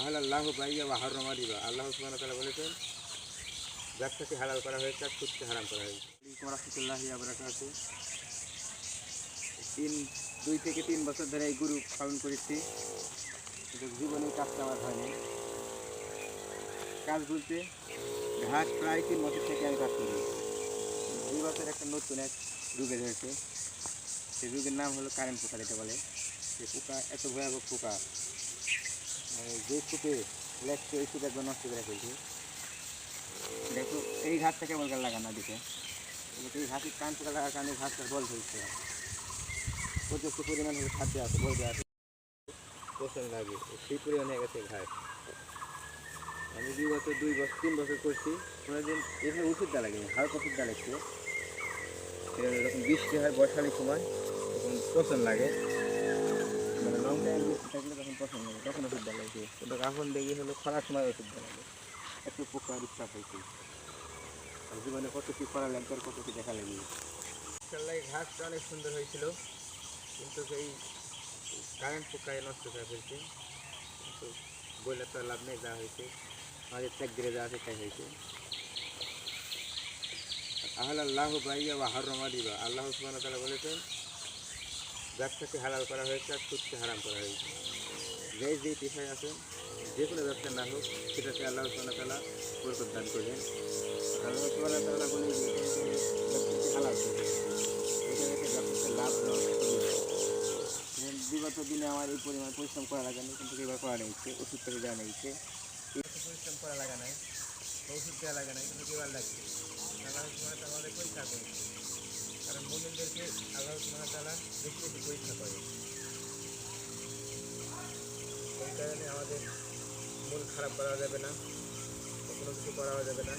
আহলাল্লাহু বাইয়া ওয়া হাররামা রিবা। আল্লাহ সুবহানাহু ওয়া তাআলা বলেছেন, ব্যবসাকে হালাল করা হয়েছে আর সুদকে হারাম করা হয়েছে। ওয়া রাহমাতুল্লাহি ওয়া বারাকাতুহু। 2 থেকে 3 বছর ধরে এই গরু পালন করেছি, কিন্তু জীবনে কাজটা আমার হয়নি। কাজ বলতে ঘাস প্রায় 3 বছর থেকে আমি কাজ করি। এই বছর একটা নতুন এক রোগে ধরেছে। সেই রোগের নাম হলো কারেন্ট পোকা যেটা বলে। সেই পোকা এত ভয়াবহ পোকা, যে সুপে লেগছে ওই সুপে একবার নষ্ট করে ফেলছে। দেখো এই ঘাসটা কেমন করে লাগানো দিকে, এই ঘাসের কারেন্ট পোকা লাগার কারণে ঘাসটা বল ধরছে, প্রচুর পরিমাণ হলে খাদ্য আছে, বল দেওয়া আছে, পছন্দ লাগে সেই পরিমাণে হয়ে গেছে ঘাস। আমি 3 বছর করছি, কোনোদিন এভাবে ওষুধ দেওয়া লাগেনি, হালকা ওষুধ দেওয়া লাগছে। এরকম বৃষ্টি হয় বর্ষালির সময়, তখন পছন্দ লাগে, মানে লং টাইম বৃষ্টি থাকলে তখন পছন্দ লাগে, তখন ওষুধ দেওয়া লাগছে। কিন্তু এখন দেখি হলো খরার সময় ওষুধ দেওয়া লাগে, একটু পোকা উৎসাহ হয়েছে। আর জীবনে কত কী করা লাগবে আর কত কী দেখা লাগে। মাশাআল্লাহ ঘাসটা অনেক সুন্দর হয়েছিল, কিন্তু এই কারেন্ট পোকায় নষ্ট করে ফেলছে। কিন্তু বলে তো লাভ নেই, যা হয়েছে আমাদের ত্যাগ দিয়ে যা আছে তাই হয়েছে। আহলাল্লাহু বাইয়া ওয়া হাররামা রিবা। আল্লাহ সুবহানাহু ওয়া তাআলা বলেছেন, ব্যবসাকে হালাল করা হয়েছে আর সুদকে হারাম করা হয়েছে। যেই পেশায় আছেন, যে কোনো ব্যবসা না হোক, সেটাতে আল্লাহ সুবহানাহু ওয়া তাআলা বরকত দান করবেন। আল্লাহ সুবহানাহু ওয়া তাআলা বলে যে ব্যবসাকে হালাল করবেন, এটা দেখে ব্যবসাতে লাভ লস সবই হয়। বিগত দিনে আমার এই পরিমাণ পরিশ্রম করা লাগে না, কিন্তু এবার করা লেগেছে, ওষুধ পেতে দেওয়া লেগেছে। পরিশ্রম করা লাগা নাই, ওষুধ দেওয়া লাগা নাই, কিন্তু এবার লাগছে। আল্লাহ সুবহানাহু ওয়া তাআলা আমাদের পরীক্ষা করেছে, কারণ মুমিনদেরকে আল্লাহ সুবহানাহু ওয়া তাআলা বেশি বেশি পরীক্ষা করে। এই কারণে আমাদের মন খারাপ করা যাবে না, কোনো কিছু করা যাবে না।